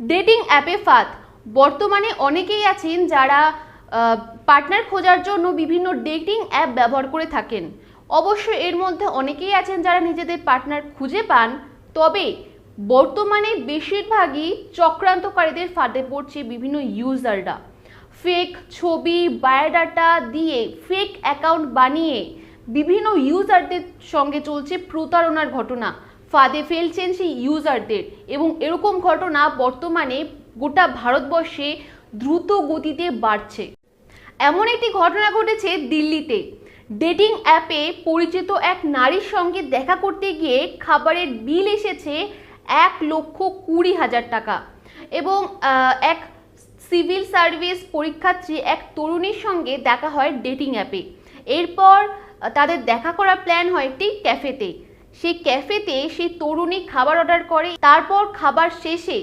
Dating অ্যাপে ফাঁদ। বর্তমানে অনেকেই আছেন যারা পার্টনার খোঁজার জন্য বিভিন্ন ডেটিং অ্যাপ ব্যবহার করে থাকেন। অবশ্য এর মধ্যে অনেকেই আছেন যারা নিজেদের পার্টনার খুঁজে পান, তবে বর্তমানে বেশিরভাগই চক্রান্তকারীদের ফাঁদে পড়ছে বিভিন্ন ইউজাররা। ফেক ছবি, বায়োডাটা দিয়ে ফেক অ্যাকাউন্ট বানিয়ে বিভিন্ন ইউজারদের সঙ্গে চলছে প্রতারণার ঘটনা। ফাঁদে ফেলছেন সেই ইউজারদের, এবং এরকম ঘটনা বর্তমানে গোটা ভারতবর্ষে দ্রুত গতিতে বাড়ছে। এমন একটি ঘটনা ঘটেছে দিল্লিতে। ডেটিং অ্যাপে পরিচিত এক নারীর সঙ্গে দেখা করতে গিয়ে খাবারের বিল এসেছে 1,20,000 টাকা, এবং এক সিভিল সার্ভিস পরীক্ষার্থী এক তরুণীর সঙ্গে দেখা হয় ডেটিং অ্যাপে। এরপর তাদের দেখা করার প্ল্যান হয় একটি ক্যাফেতে। সেই ক্যাফেতে সেই তরুণী খাবার অর্ডার করে। তারপর খাবার শেষে